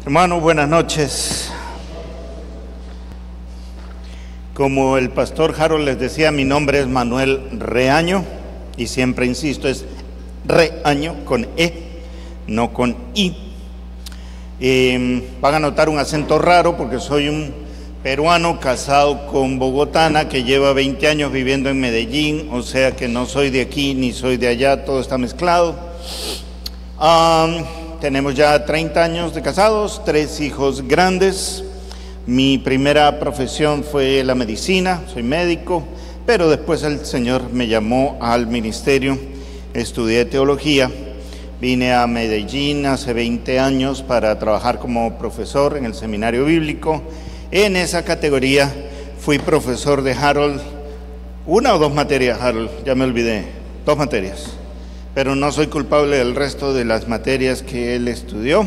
Hermanos, buenas noches. Como el pastor Harold les decía, mi nombre es Manuel Reaño y siempre insisto, es Reaño con E, no con I. Van a notar un acento raro porque soy un peruano casado con bogotana que lleva 20 años viviendo en Medellín, o sea que no soy de aquí ni soy de allá, todo está mezclado. Tenemos ya 30 años de casados, 3 hijos grandes. Mi primera profesión fue la medicina, soy médico, pero después el Señor me llamó al ministerio, estudié teología, vine a Medellín hace 20 años para trabajar como profesor en el seminario bíblico. En esa categoría fui profesor de Harold, 1 o 2 materias, Harold, ya me olvidé, 2 materias. Pero no soy culpable del resto de las materias que él estudió.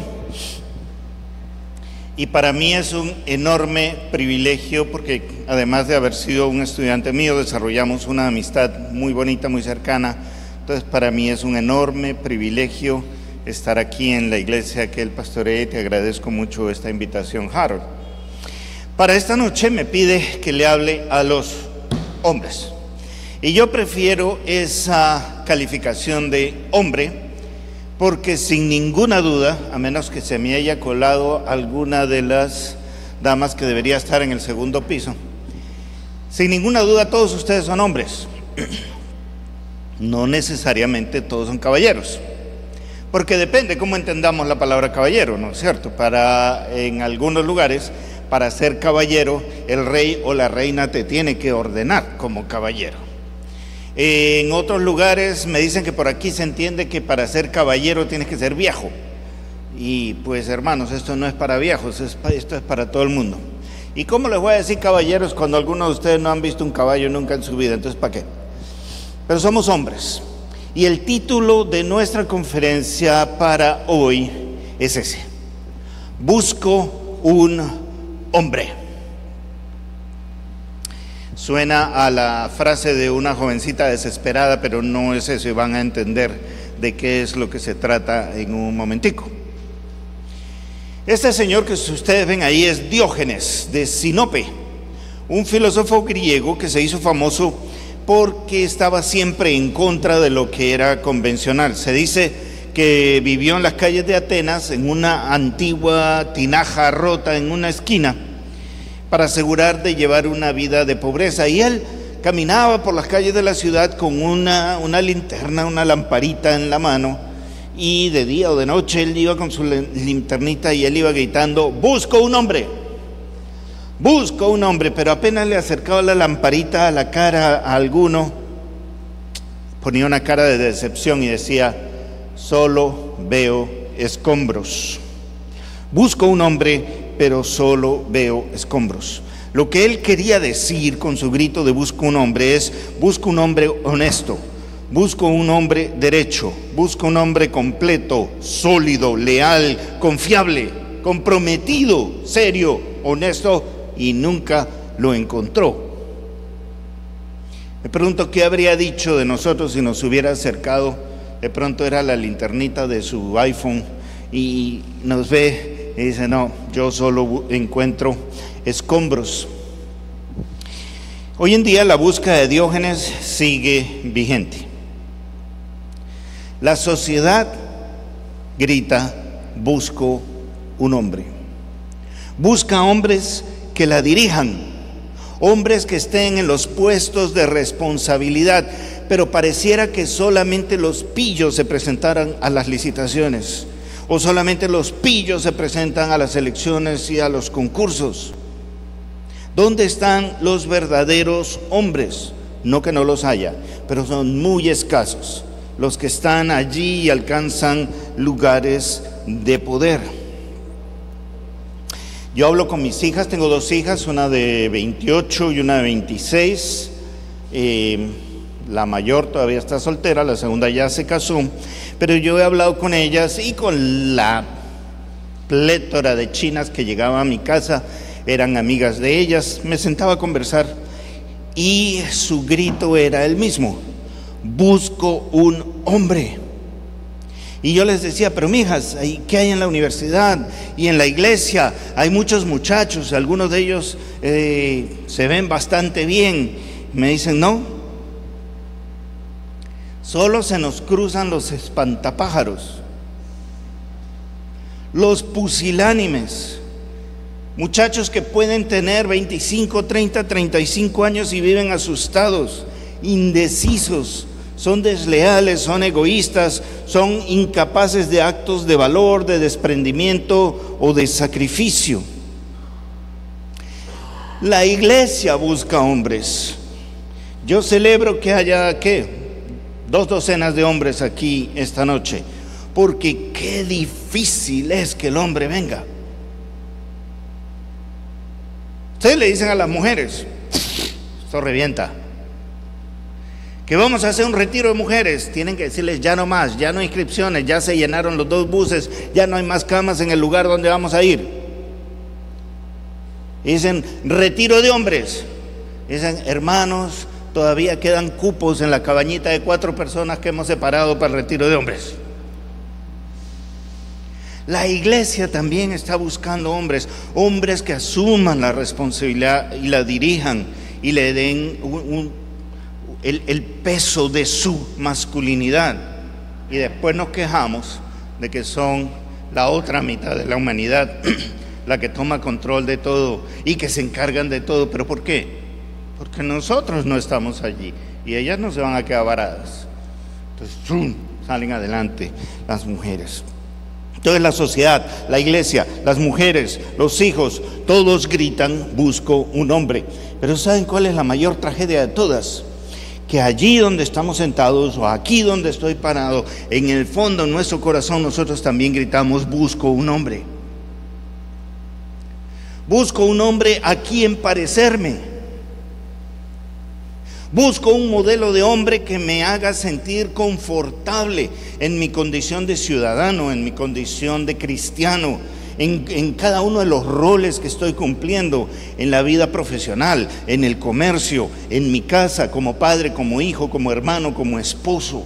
Y para mí es un enorme privilegio porque además de haber sido un estudiante mío, desarrollamos una amistad muy bonita, muy cercana. Entonces para mí es un enorme privilegio estar aquí en la iglesia que él pastorea y te agradezco mucho esta invitación, Harold. Para esta noche me pide que le hable a los hombres. Y yo prefiero esa calificación de hombre porque sin ninguna duda, a menos que se me haya colado alguna de las damas que debería estar en el segundo piso, sin ninguna duda todos ustedes son hombres. No necesariamente todos son caballeros, porque depende cómo entendamos la palabra caballero, ¿no es cierto? En algunos lugares, para ser caballero, el rey o la reina te tiene que ordenar como caballero. En otros lugares me dicen que por aquí se entiende que para ser caballero tienes que ser viejo. Y pues hermanos, esto no es para viejos, esto es para todo el mundo. ¿Y cómo les voy a decir caballeros cuando algunos de ustedes no han visto un caballo nunca en su vida? Entonces, ¿para qué? Pero somos hombres. Y el título de nuestra conferencia para hoy es ese: Busco un hombre. Suena a la frase de una jovencita desesperada, pero no es eso y van a entender de qué es lo que se trata en un momentico. Este señor que ustedes ven ahí es Diógenes de Sinope, un filósofo griego que se hizo famoso porque estaba siempre en contra de lo que era convencional. Se dice que vivió en las calles de Atenas en una antigua tinaja rota en una esquina para asegurar de llevar una vida de pobreza, y él caminaba por las calles de la ciudad con una linterna, una lamparita en la mano, y de día o de noche él iba con su linternita y él iba gritando: busco un hombre, pero apenas le acercaba la lamparita a la cara a alguno, ponía una cara de decepción y decía: solo veo escombros. Busco un hombre, pero solo veo escombros. Lo que él quería decir con su grito de busco un hombre es: busco un hombre honesto, busco un hombre derecho, busco un hombre completo, sólido, leal, confiable, comprometido, serio, honesto, y nunca lo encontró. Me pregunto qué habría dicho de nosotros si nos hubiera acercado. De pronto era la linternita de su iPhone y nos ve y dice: no, yo solo encuentro escombros. Hoy en día la búsqueda de Diógenes sigue vigente. La sociedad grita: busco un hombre. Busca hombres que la dirijan, hombres que estén en los puestos de responsabilidad, pero pareciera que solamente los pillos se presentaran a las licitaciones, o solamente los pillos se presentan a las elecciones y a los concursos. ¿Dónde están los verdaderos hombres? No que no los haya, pero son muy escasos los que están allí y alcanzan lugares de poder. Yo hablo con mis hijas, tengo 2 hijas, una de 28 y una de 26. La mayor todavía está soltera, la segunda ya se casó, pero yo he hablado con ellas y con la plétora de chinas que llegaban a mi casa, eran amigas de ellas, me sentaba a conversar y su grito era el mismo: busco un hombre. Y yo les decía, pero mijas, ¿qué hay en la universidad y en la iglesia? Hay muchos muchachos, algunos de ellos se ven bastante bien. Me dicen, no, solo se nos cruzan los espantapájaros, los pusilánimes, muchachos que pueden tener 25, 30, 35 años y viven asustados, indecisos, son desleales, son egoístas, son incapaces de actos de valor, de desprendimiento o de sacrificio. La iglesia busca hombres. Yo celebro que haya, 2 docenas de hombres aquí esta noche, porque qué difícil es que el hombre venga. Ustedes le dicen a las mujeres, esto revienta, que vamos a hacer un retiro de mujeres, tienen que decirles ya no más, ya no hay inscripciones, ya se llenaron los 2 buses, ya no hay más camas en el lugar donde vamos a ir. Y dicen retiro de hombres, dicen hermanos, todavía quedan cupos en la cabañita de 4 personas que hemos separado para el retiro de hombres. La iglesia también está buscando hombres que asuman la responsabilidad y la dirijan y le den el peso de su masculinidad. Y después nos quejamos de que son la otra mitad de la humanidad la que toma control de todo y que se encargan de todo. ¿Pero por qué? Porque nosotros no estamos allí y ellas no se van a quedar varadas. Entonces salen adelante las mujeres. Entonces la sociedad, la iglesia, las mujeres, los hijos, todos gritan, busco un hombre. Pero ¿saben cuál es la mayor tragedia de todas? Que allí donde estamos sentados o aquí donde estoy parado, en el fondo, en nuestro corazón, nosotros también gritamos, busco un hombre. Busco un hombre a quien parecerme. Busco un modelo de hombre que me haga sentir confortable en mi condición de ciudadano, en mi condición de cristiano, en cada uno de los roles que estoy cumpliendo en la vida profesional, en el comercio, en mi casa, como padre, como hijo, como hermano, como esposo.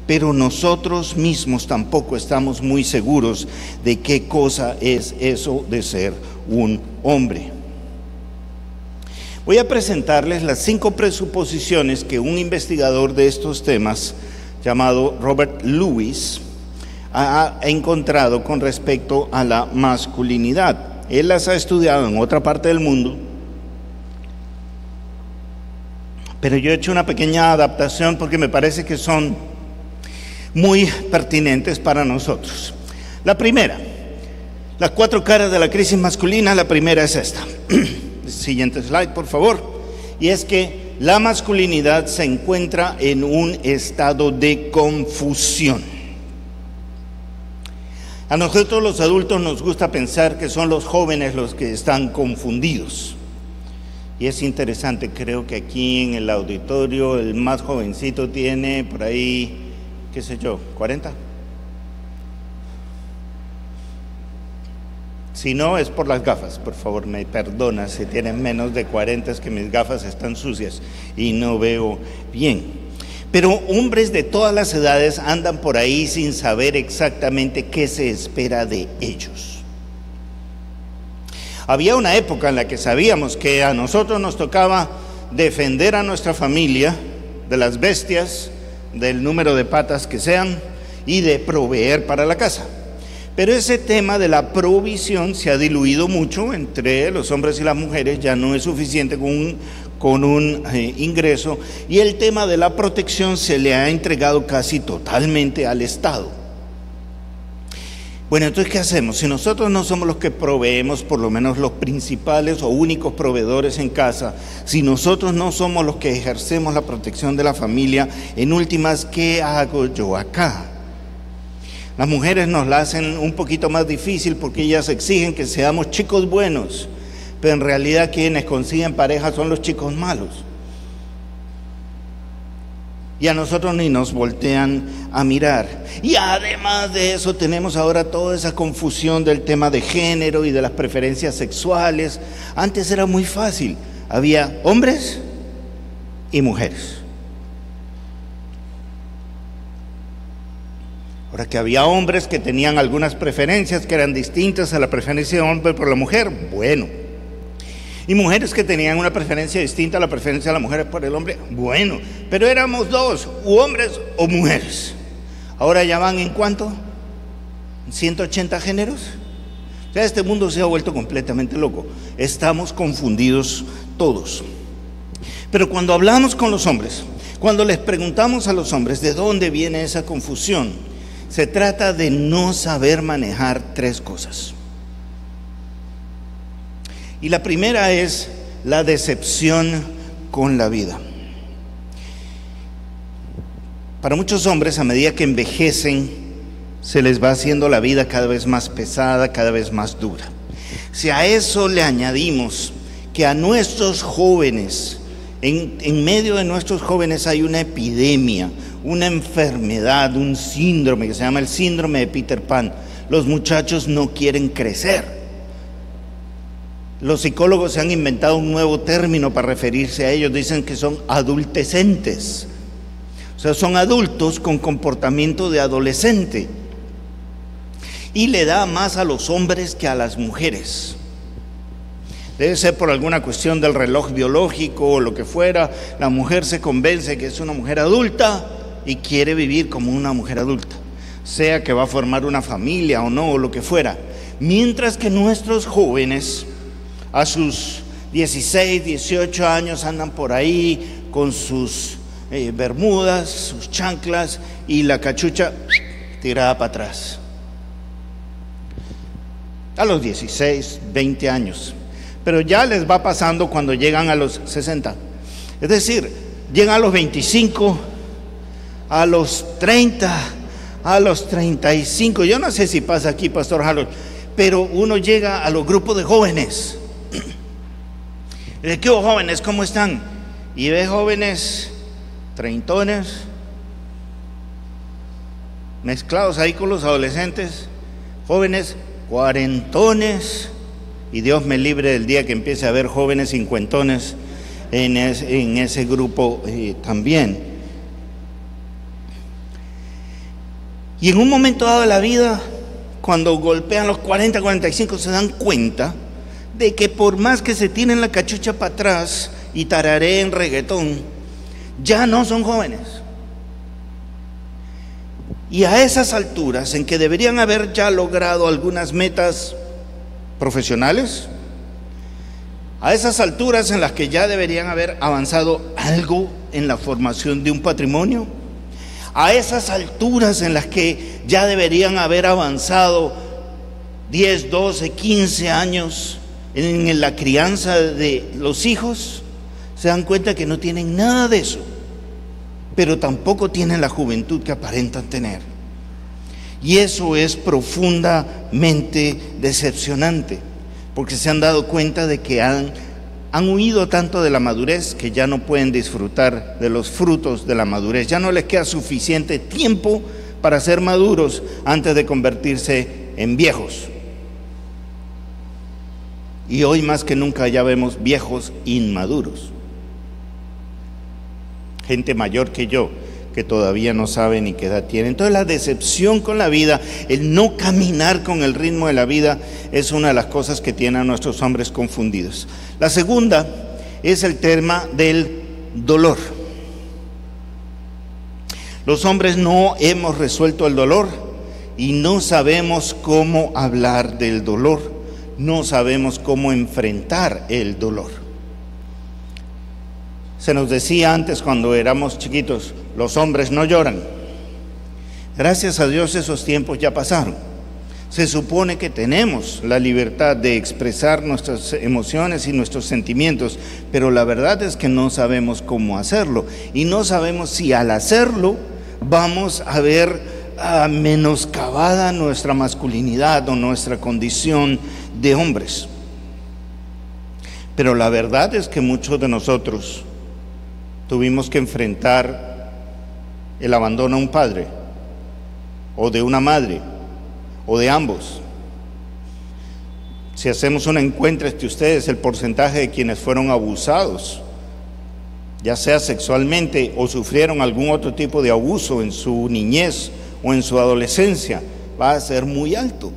Pero nosotros mismos tampoco estamos muy seguros de qué cosa es eso de ser un hombre. Voy a presentarles las 5 presuposiciones que un investigador de estos temas llamado Robert Lewis ha encontrado con respecto a la masculinidad. Él las ha estudiado en otra parte del mundo, pero yo he hecho una pequeña adaptación porque me parece que son muy pertinentes para nosotros. La primera, las 4 caras de la crisis masculina. La primera es esta. Siguiente slide, por favor. Y es que la masculinidad se encuentra en un estado de confusión. A nosotros los adultos nos gusta pensar que son los jóvenes los que están confundidos. Y es interesante, creo que aquí en el auditorio el más jovencito tiene por ahí, qué sé yo, 40. Si no, es por las gafas, por favor, me perdona si tienen menos de 40, es que mis gafas están sucias y no veo bien. Pero hombres de todas las edades andan por ahí sin saber exactamente qué se espera de ellos. Había una época en la que sabíamos que a nosotros nos tocaba defender a nuestra familia de las bestias, del número de patas que sean, y de proveer para la casa. Pero ese tema de la provisión se ha diluido mucho entre los hombres y las mujeres, ya no es suficiente con un ingreso, y el tema de la protección se le ha entregado casi totalmente al Estado. Bueno, entonces, ¿qué hacemos? Si nosotros no somos los que proveemos, por lo menos los principales o únicos proveedores en casa, si nosotros no somos los que ejercemos la protección de la familia, en últimas, ¿qué hago yo acá? Las mujeres nos la hacen un poquito más difícil porque ellas exigen que seamos chicos buenos, pero en realidad quienes consiguen pareja son los chicos malos. Y a nosotros ni nos voltean a mirar. Y además de eso tenemos ahora toda esa confusión del tema de género y de las preferencias sexuales. Antes era muy fácil, había hombres y mujeres. Ahora, que había hombres que tenían algunas preferencias que eran distintas a la preferencia de hombre por la mujer, bueno. Y mujeres que tenían una preferencia distinta a la preferencia de la mujer por el hombre, bueno. Pero éramos dos, u hombres o mujeres. Ahora ya van ¿en cuánto? ¿180 géneros? O sea, este mundo se ha vuelto completamente loco. Estamos confundidos todos. Pero cuando hablamos con los hombres, cuando les preguntamos a los hombres de dónde viene esa confusión, se trata de no saber manejar tres cosas. Y la primera es la decepción con la vida. Para muchos hombres, a medida que envejecen, se les va haciendo la vida cada vez más pesada, cada vez más dura. Si a eso le añadimos que a nuestros jóvenes, en medio de nuestros jóvenes hay una epidemia, una enfermedad, un síndrome que se llama el síndrome de Peter Pan. Los muchachos no quieren crecer. Los psicólogos se han inventado un nuevo término para referirse a ellos. Dicen que son adultescentes. O sea, son adultos con comportamiento de adolescente. Y le da más a los hombres que a las mujeres. Debe ser por alguna cuestión del reloj biológico o lo que fuera. La mujer se convence que es una mujer adulta y quiere vivir como una mujer adulta, sea que va a formar una familia o no, o lo que fuera. Mientras que nuestros jóvenes, a sus 16, 18 años, andan por ahí con sus bermudas, sus chanclas y la cachucha tirada para atrás. A los 16, 20 años. Pero ya les va pasando cuando llegan a los 60. Es decir, llegan a los 25, a los 30, a los 35. Yo no sé si pasa aquí, Pastor Harold, pero uno llega a los grupos de jóvenes. ¿De qué jóvenes? ¿Cómo están? Y ve jóvenes treintones mezclados ahí con los adolescentes, jóvenes cuarentones, y Dios me libre del día que empiece a haber jóvenes cincuentones en ese grupo también. Y en un momento dado de la vida, cuando golpean los 40, 45, se dan cuenta de que por más que se tiren la cachucha para atrás y tarareen reggaetón, ya no son jóvenes. Y a esas alturas, en que deberían haber ya logrado algunas metas profesionales, a esas alturas en las que ya deberían haber avanzado algo en la formación de un patrimonio, a esas alturas en las que ya deberían haber avanzado 10, 12, 15 años en la crianza de los hijos, se dan cuenta que no tienen nada de eso, pero tampoco tienen la juventud que aparentan tener. Y eso es profundamente decepcionante, porque se han dado cuenta de que han huido tanto de la madurez que ya no pueden disfrutar de los frutos de la madurez. Ya no les queda suficiente tiempo para ser maduros antes de convertirse en viejos. Y hoy más que nunca ya vemos viejos inmaduros. Gente mayor que yo, que todavía no sabe ni qué edad tiene. Entonces la decepción con la vida, el no caminar con el ritmo de la vida, es una de las cosas que tienen a nuestros hombres confundidos. La segunda es el tema del dolor. Los hombres no hemos resuelto el dolor y no sabemos cómo hablar del dolor, no sabemos cómo enfrentar el dolor. Se nos decía antes cuando éramos chiquitos, los hombres no lloran. Gracias a Dios esos tiempos ya pasaron. Se supone que tenemos la libertad de expresar nuestras emociones y nuestros sentimientos, pero la verdad es que no sabemos cómo hacerlo y no sabemos si al hacerlo vamos a ver menoscabada nuestra masculinidad o nuestra condición de hombres. Pero la verdad es que muchos de nosotros tuvimos que enfrentar el abandono a un padre, o de una madre, o de ambos. Si hacemos una encuesta entre ustedes, el porcentaje de quienes fueron abusados, ya sea sexualmente o sufrieron algún otro tipo de abuso en su niñez o en su adolescencia va a ser muy alto.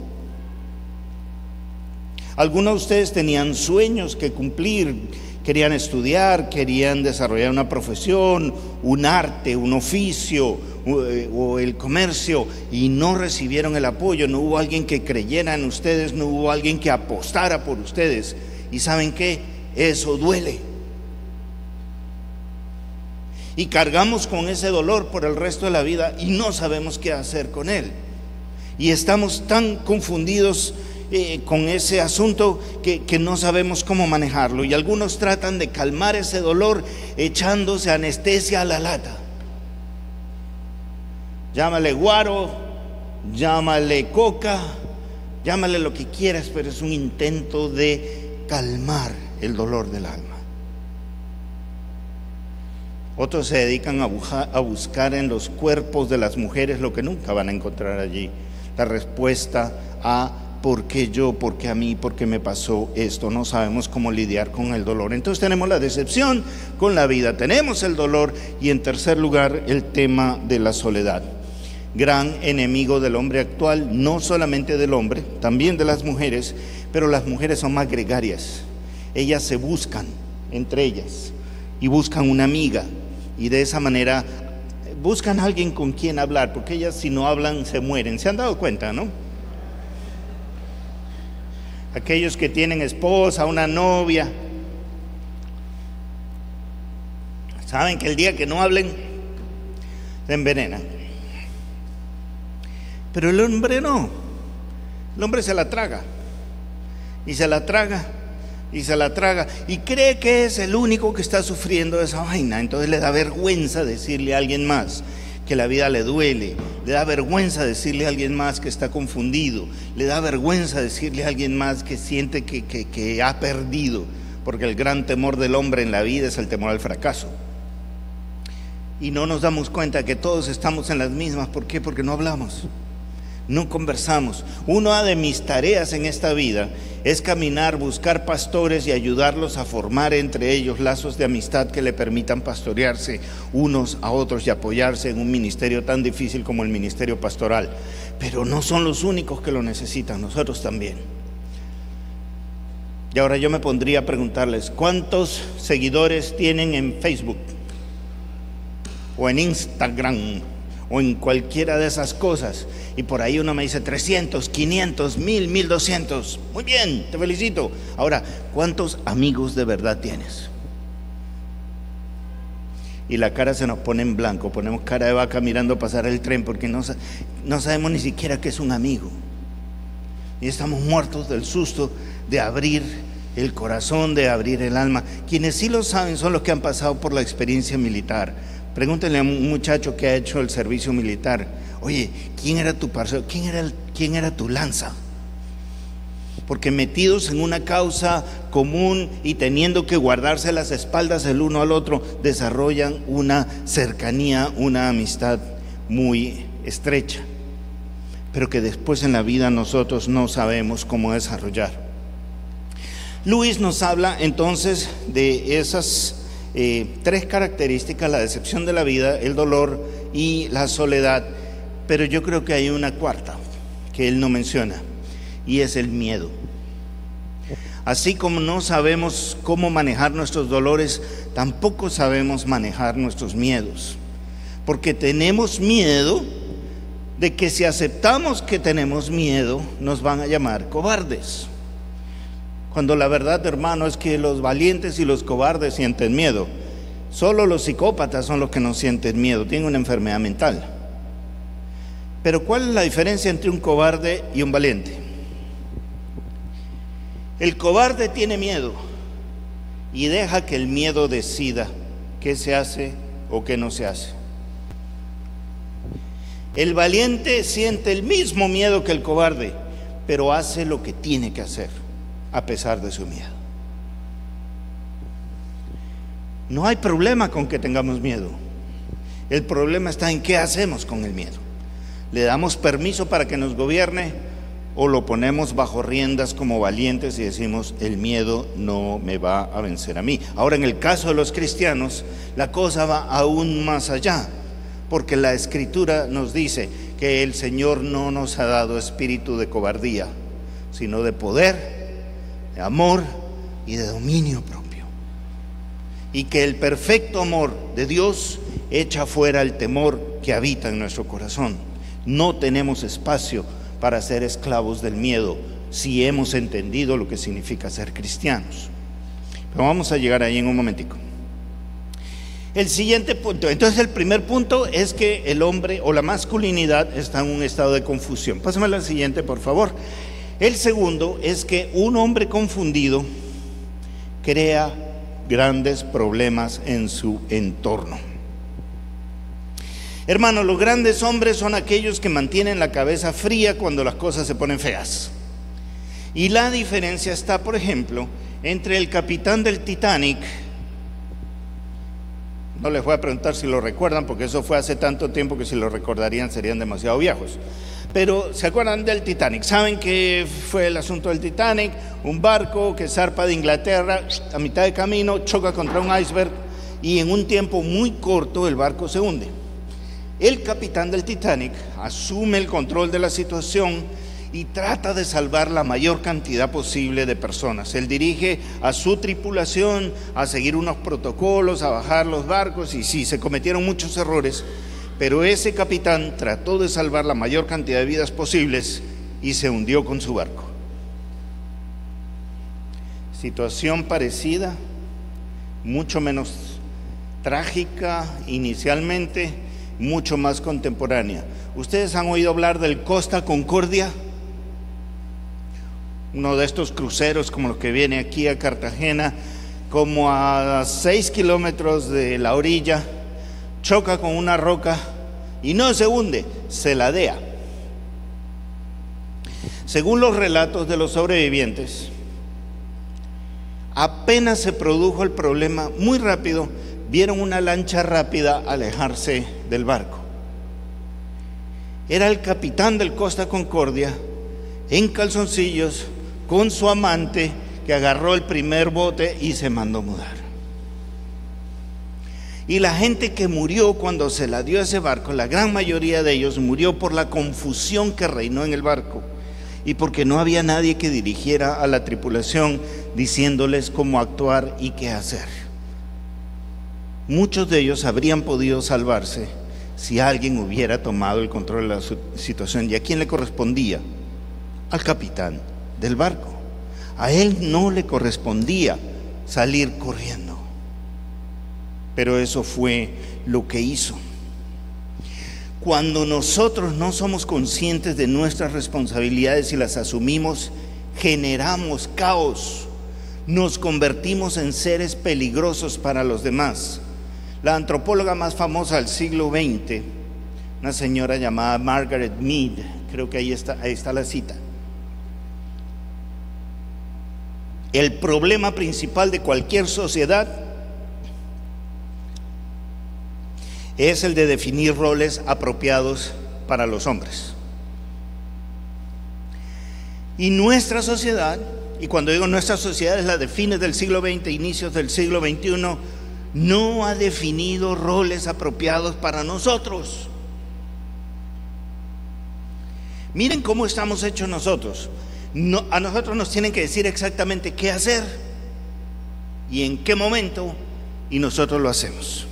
Algunos de ustedes tenían sueños que cumplir, querían estudiar, querían desarrollar una profesión, un arte, un oficio o el comercio, y no recibieron el apoyo. No hubo alguien que creyera en ustedes, no hubo alguien que apostara por ustedes. ¿Y saben qué? Eso duele. Y cargamos con ese dolor por el resto de la vida y no sabemos qué hacer con él. Y estamos tan confundidos con ese asunto que no sabemos cómo manejarlo. Y algunos tratan de calmar ese dolor echándose anestesia a la lata. Llámale guaro, llámale coca, llámale lo que quieras, pero es un intento de calmar el dolor del alma. Otros se dedican a buscar en los cuerpos de las mujeres lo que nunca van a encontrar allí: la respuesta a ¿por qué yo? ¿Por qué a mí? ¿Por qué me pasó esto? No sabemos cómo lidiar con el dolor. Entonces tenemos la decepción con la vida, tenemos el dolor, y en tercer lugar el tema de la soledad. Gran enemigo del hombre actual, no solamente del hombre, también de las mujeres, pero las mujeres son más gregarias. Ellas se buscan entre ellas y buscan una amiga, y de esa manera buscan a alguien con quien hablar, porque ellas, si no hablan, se mueren. ¿Se han dado cuenta, no? Aquellos que tienen esposa, una novia, saben que el día que no hablen se envenenan. Pero el hombre no. El hombre se la traga y se la traga y se la traga, y cree que es el único que está sufriendo esa vaina. Entonces le da vergüenza decirle a alguien más que la vida le duele, le da vergüenza decirle a alguien más que está confundido, le da vergüenza decirle a alguien más que siente que ha perdido, porque el gran temor del hombre en la vida es el temor al fracaso. Y no nos damos cuenta que todos estamos en las mismas. ¿Por qué? Porque no hablamos, no conversamos. Una de mis tareas en esta vida es caminar, buscar pastores y ayudarlos a formar entre ellos lazos de amistad que le permitan pastorearse unos a otros y apoyarse en un ministerio tan difícil como el ministerio pastoral. Pero no son los únicos que lo necesitan, nosotros también. Y ahora yo me pondría a preguntarles: ¿cuántos seguidores tienen en Facebook o en Instagram o en cualquiera de esas cosas? Y por ahí uno me dice 300, 500, 1000, 1200. Muy bien, te felicito. Ahora, ¿cuántos amigos de verdad tienes? Y la cara se nos pone en blanco, ponemos cara de vaca mirando pasar el tren, porque no sabemos ni siquiera qué es un amigo. Y estamos muertos del susto de abrir el corazón, de abrir el alma. Quienes sí lo saben son los que han pasado por la experiencia militar. Pregúntenle a un muchacho que ha hecho el servicio militar: oye, ¿quién era tu parcero? ¿Quién era tu lanza? Porque metidos en una causa común y teniendo que guardarse las espaldas el uno al otro, desarrollan una cercanía, una amistad muy estrecha, pero que después en la vida nosotros no sabemos cómo desarrollar. Luis nos habla entonces de esas tres características: la decepción de la vida, el dolor y la soledad. Pero yo creo que hay una cuarta que él no menciona, y es el miedo. Así como no sabemos cómo manejar nuestros dolores, tampoco sabemos manejar nuestros miedos, porque tenemos miedo de que si aceptamos que tenemos miedo, nos van a llamar cobardes. Cuando la verdad, hermano, es que los valientes y los cobardes sienten miedo. Solo los psicópatas son los que no sienten miedo, tienen una enfermedad mental. Pero ¿cuál es la diferencia entre un cobarde y un valiente? El cobarde tiene miedo y deja que el miedo decida qué se hace o qué no se hace. El valiente siente el mismo miedo que el cobarde, pero hace lo que tiene que hacer a pesar de su miedo. No hay problema con que tengamos miedo. El problema está en qué hacemos con el miedo. ¿Le damos permiso para que nos gobierne o lo ponemos bajo riendas como valientes y decimos: el miedo no me va a vencer a mí? Ahora, en el caso de los cristianos, la cosa va aún más allá, porque la Escritura nos dice que el Señor no nos ha dado espíritu de cobardía, sino de poder, de amor y de dominio propio. Y que el perfecto amor de Dios echa fuera el temor que habita en nuestro corazón. No tenemos espacio para ser esclavos del miedo si hemos entendido lo que significa ser cristianos. Pero vamos a llegar ahí en un momentico. El siguiente punto, entonces el primer punto es que el hombre o la masculinidad está en un estado de confusión. Pásame la siguiente, por favor. El segundo es que un hombre confundido crea grandes problemas en su entorno. Hermanos, los grandes hombres son aquellos que mantienen la cabeza fría cuando las cosas se ponen feas. Y la diferencia está, por ejemplo, entre el capitán del Titanic. No les voy a preguntar si lo recuerdan, porque eso fue hace tanto tiempo que si lo recordarían serían demasiado viejos. Pero ¿se acuerdan del Titanic? ¿Saben qué fue el asunto del Titanic? Un barco que zarpa de Inglaterra, a mitad de camino choca contra un iceberg y en un tiempo muy corto el barco se hunde. El capitán del Titanic asume el control de la situación y trata de salvar la mayor cantidad posible de personas. Él dirige a su tripulación a seguir unos protocolos, a bajar los barcos, y sí, se cometieron muchos errores, pero ese capitán trató de salvar la mayor cantidad de vidas posibles y se hundió con su barco. Situación parecida, mucho menos trágica inicialmente, mucho más contemporánea. ¿Ustedes han oído hablar del Costa Concordia? Uno de estos cruceros como los que viene aquí a Cartagena, como a 6 kilómetros de la orilla, choca con una roca y no se hunde, se ladea. Según los relatos de los sobrevivientes, apenas se produjo el problema, muy rápido vieron una lancha rápida alejarse del barco. Era el capitán del Costa Concordia en calzoncillos con su amante, que agarró el primer bote y se mandó mudar. Y la gente que murió cuando se la dio a ese barco, la gran mayoría de ellos murió por la confusión que reinó en el barco y porque no había nadie que dirigiera a la tripulación diciéndoles cómo actuar y qué hacer. Muchos de ellos habrían podido salvarse si alguien hubiera tomado el control de la situación. ¿Y a quién le correspondía? Al capitán del barco. A él no le correspondía salir corriendo, pero eso fue lo que hizo. Cuando nosotros no somos conscientes de nuestras responsabilidades y las asumimos, generamos caos, nos convertimos en seres peligrosos para los demás. La antropóloga más famosa del siglo XX, una señora llamada Margaret Mead, creo que ahí está la cita. El problema principal de cualquier sociedad es el de definir roles apropiados para los hombres. Y nuestra sociedad, y cuando digo nuestra sociedad es la de fines del siglo XX, inicios del siglo XXI, no ha definido roles apropiados para nosotros. Miren cómo estamos hechos nosotros. No, a nosotros nos tienen que decir exactamente qué hacer y en qué momento, y nosotros lo hacemos.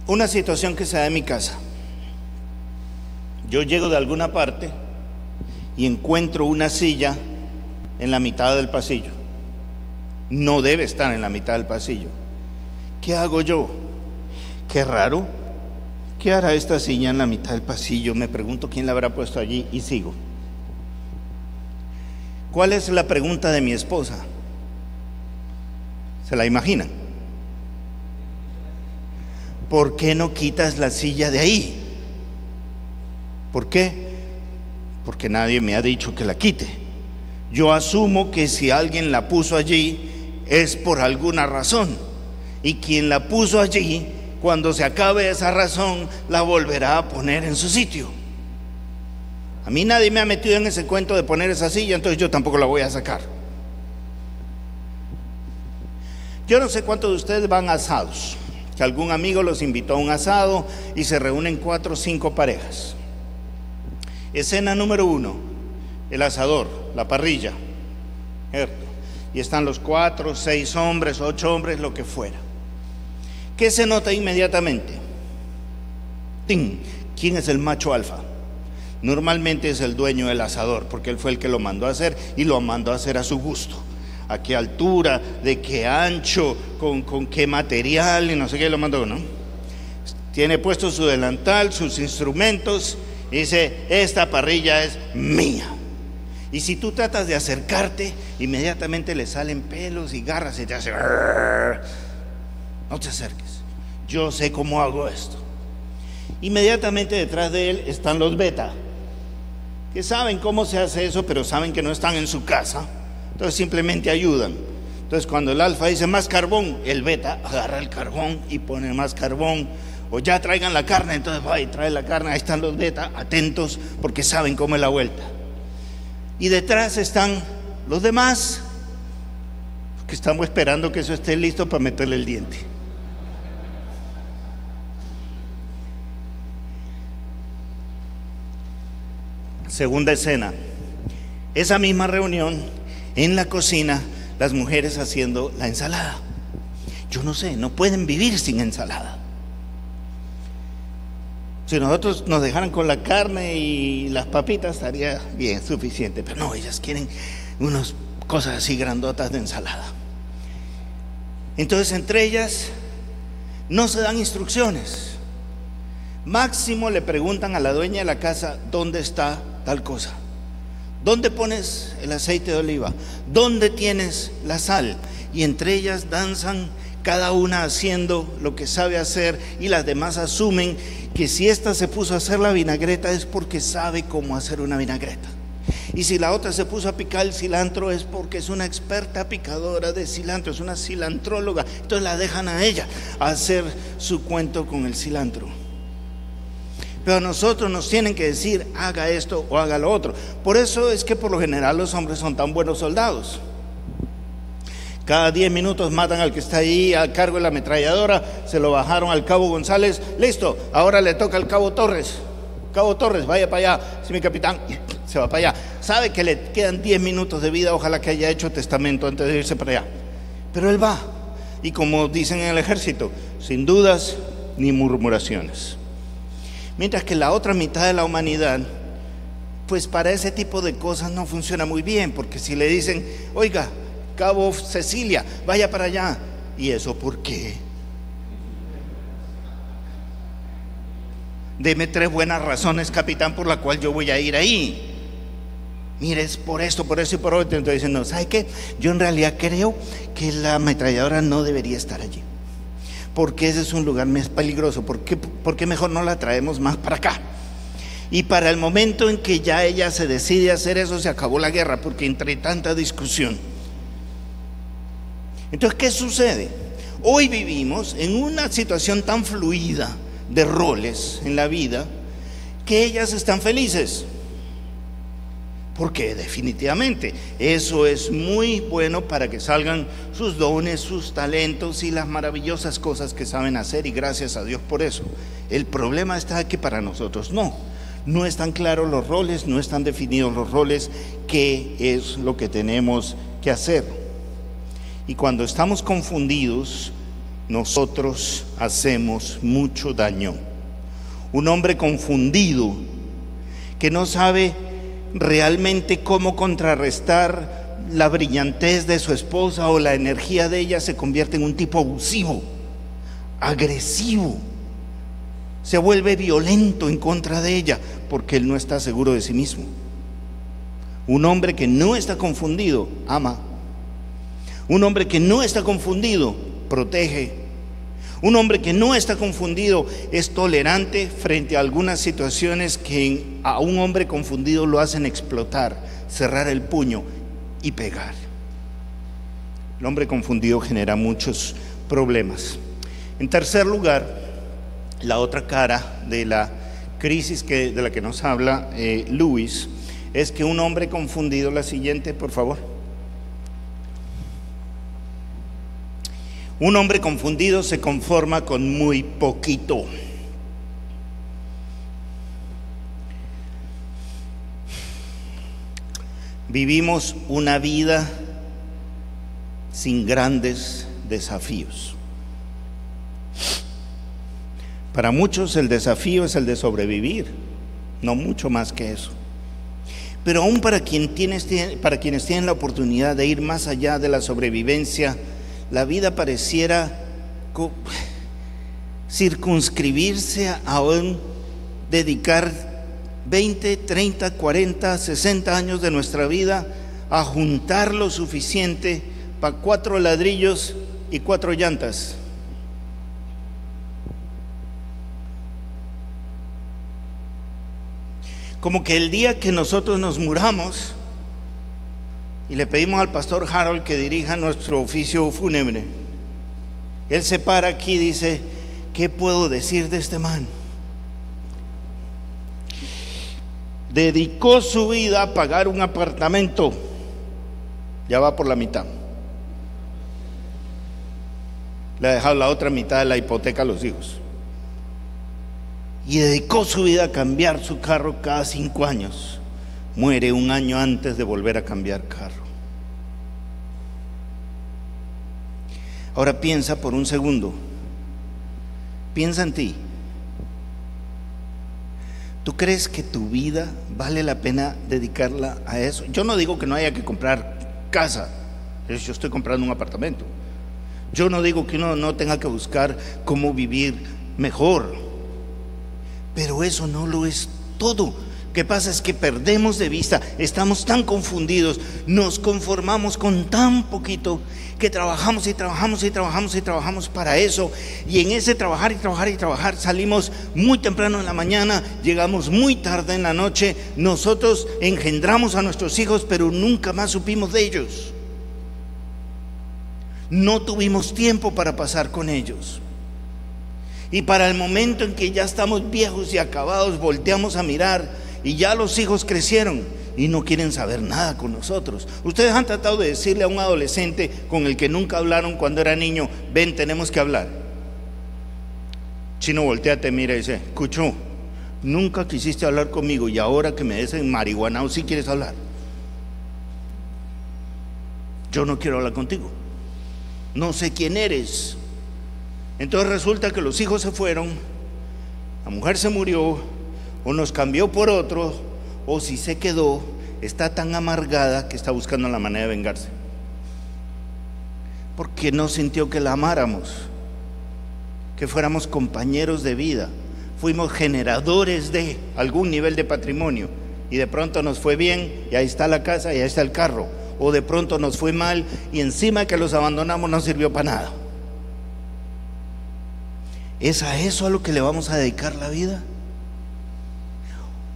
Una situación que se da en mi casa. Yo llego de alguna parte y encuentro una silla en la mitad del pasillo. No debe estar en la mitad del pasillo. ¿Qué hago yo? Qué raro. ¿Qué hará esta silla en la mitad del pasillo? Me pregunto quién la habrá puesto allí y sigo. ¿Cuál es la pregunta de mi esposa? ¿Se la imaginan? ¿Por qué no quitas la silla de ahí? ¿Por qué? Porque nadie me ha dicho que la quite. Yo asumo que si alguien la puso allí es por alguna razón, y quien la puso allí, cuando se acabe esa razón, la volverá a poner en su sitio. A mí nadie me ha metido en ese cuento de poner esa silla, entonces yo tampoco la voy a sacar. Yo no sé cuántos de ustedes van a asados. que algún amigo los invitó a un asado y se reúnen 4 o 5 parejas. Escena número 1, el asador, la parrilla, ¿cierto? Y están los 4, 6 hombres, 8 hombres, lo que fuera. ¿Qué se nota inmediatamente? ¡Ting! ¿Quién es el macho alfa? Normalmente es el dueño del asador, porque él fue el que lo mandó a hacer y lo mandó a hacer a su gusto. A qué altura, de qué ancho, con qué material y no sé qué lo mandó, ¿no? Tiene puesto su delantal, sus instrumentos y dice: esta parrilla es mía. Y si tú tratas de acercarte, inmediatamente le salen pelos y garras y te hace: no te acerques, yo sé cómo hago esto. Inmediatamente detrás de él están los beta, que saben cómo se hace eso, pero saben que no están en su casa, entonces simplemente ayudan. Entonces cuando el alfa dice: más carbón, el beta agarra el carbón y pone más carbón. O ya traigan la carne, entonces va y trae la carne. Ahí están los beta, atentos, porque saben cómo es la vuelta. Y detrás están los demás, que estamos esperando que eso esté listo para meterle el diente. Segunda escena, esa misma reunión en la cocina, las mujeres haciendo la ensalada. Yo no sé, no pueden vivir sin ensalada. Si nosotros nos dejaran con la carne y las papitas estaría bien, suficiente, pero no, ellas quieren unas cosas así grandotas de ensalada. Entonces entre ellas no se dan instrucciones. Máximo le preguntan a la dueña de la casa: ¿dónde está tal cosa? ¿Dónde pones el aceite de oliva? ¿Dónde tienes la sal? Y entre ellas danzan, cada una haciendo lo que sabe hacer, y las demás asumen que si esta se puso a hacer la vinagreta es porque sabe cómo hacer una vinagreta, y si la otra se puso a picar el cilantro es porque es una experta picadora de cilantro, es una cilantróloga. Entonces la dejan a ella hacer su cuento con el cilantro. Pero a nosotros nos tienen que decir: haga esto o haga lo otro. Por eso es que por lo general los hombres son tan buenos soldados. Cada 10 minutos matan al que está ahí al cargo de la ametralladora. Se lo bajaron al cabo González. Listo, ahora le toca al cabo Torres. Cabo Torres, vaya para allá. Sí, mi capitán, se va para allá. Sabe que le quedan 10 minutos de vida. Ojalá que haya hecho testamento antes de irse para allá. Pero él va. Y como dicen en el ejército: sin dudas ni murmuraciones. Mientras que la otra mitad de la humanidad, pues para ese tipo de cosas no funciona muy bien. Porque si le dicen: oiga, Cabo Cecilia, vaya para allá. ¿Y eso por qué? Deme 3 buenas razones, capitán, por la cual yo voy a ir ahí. Mire, es por esto, por eso y por otro. Entonces dicen: no, ¿sabe qué? Yo en realidad creo que la ametralladora no debería estar allí, porque ese es un lugar más peligroso. ¿Por qué mejor no la traemos más para acá? Y para el momento en que ya ella se decide hacer eso, se acabó la guerra, porque entre tanta discusión. Entonces, ¿qué sucede? Hoy vivimos en una situación tan fluida de roles en la vida que ellas están felices, porque definitivamente eso es muy bueno para que salgan sus dones, sus talentos y las maravillosas cosas que saben hacer, y gracias a Dios por eso. El problema está que para nosotros no están claros los roles, no están definidos los roles, qué es lo que tenemos que hacer. Y cuando estamos confundidos, nosotros hacemos mucho daño. Un hombre confundido, que no sabe realmente cómo contrarrestar la brillantez de su esposa o la energía de ella, se convierte en un tipo abusivo, agresivo, se vuelve violento en contra de ella, porque él no está seguro de sí mismo. Un hombre que no está confundido ama. Un hombre que no está confundido protege. Un hombre que no está confundido es tolerante frente a algunas situaciones que a un hombre confundido lo hacen explotar, cerrar el puño y pegar. El hombre confundido genera muchos problemas. En tercer lugar, la otra cara de la crisis de la que nos habla Lewis es que un hombre confundido, la siguiente por favor. Un hombre confundido se conforma con muy poquito. Vivimos una vida sin grandes desafíos. Para muchos el desafío es el de sobrevivir, no mucho más que eso. Pero aún para quienes tienen la oportunidad de ir más allá de la sobrevivencia, la vida pareciera circunscribirse a dedicar 20, 30, 40, 60 años de nuestra vida a juntar lo suficiente para 4 ladrillos y 4 llantas. Como que el día que nosotros nos muramos y le pedimos al pastor Harold que dirija nuestro oficio fúnebre, él se para aquí y dice: ¿qué puedo decir de este man? Dedicó su vida a pagar un apartamento, ya va por la mitad. Le ha dejado la otra mitad de la hipoteca a los hijos. Y dedicó su vida a cambiar su carro cada 5 años. Muere un año antes de volver a cambiar carro. Ahora piensa por un segundo. Piensa en ti. ¿Tú crees que tu vida vale la pena dedicarla a eso? Yo no digo que no haya que comprar casa. Yo estoy comprando un apartamento. Yo no digo que uno no tenga que buscar cómo vivir mejor. Pero eso no lo es todo. Lo que pasa es que perdemos de vista, estamos tan confundidos, nos conformamos con tan poquito que trabajamos y trabajamos y trabajamos y trabajamos para eso. Y en ese trabajar y trabajar y trabajar salimos muy temprano en la mañana, llegamos muy tarde en la noche. Nosotros engendramos a nuestros hijos, pero nunca más supimos de ellos. No tuvimos tiempo para pasar con ellos. Y para el momento en que ya estamos viejos y acabados, volteamos a mirar y ya los hijos crecieron y no quieren saber nada con nosotros. Ustedes han tratado de decirle a un adolescente con el que nunca hablaron cuando era niño: ven, tenemos que hablar. Chino, volteate, mira y dice: Cucho, nunca quisiste hablar conmigo y ahora que me des en marihuana, ¿sí quieres hablar? Yo no quiero hablar contigo. No sé quién eres. Entonces resulta que los hijos se fueron, la mujer se murió, o nos cambió por otro, o si se quedó, está tan amargada que está buscando la manera de vengarse. Porque no sintió que la amáramos, que fuéramos compañeros de vida, fuimos generadores de algún nivel de patrimonio, y de pronto nos fue bien, y ahí está la casa, y ahí está el carro. O de pronto nos fue mal, y encima que los abandonamos no sirvió para nada. ¿Es a eso a lo que le vamos a dedicar la vida?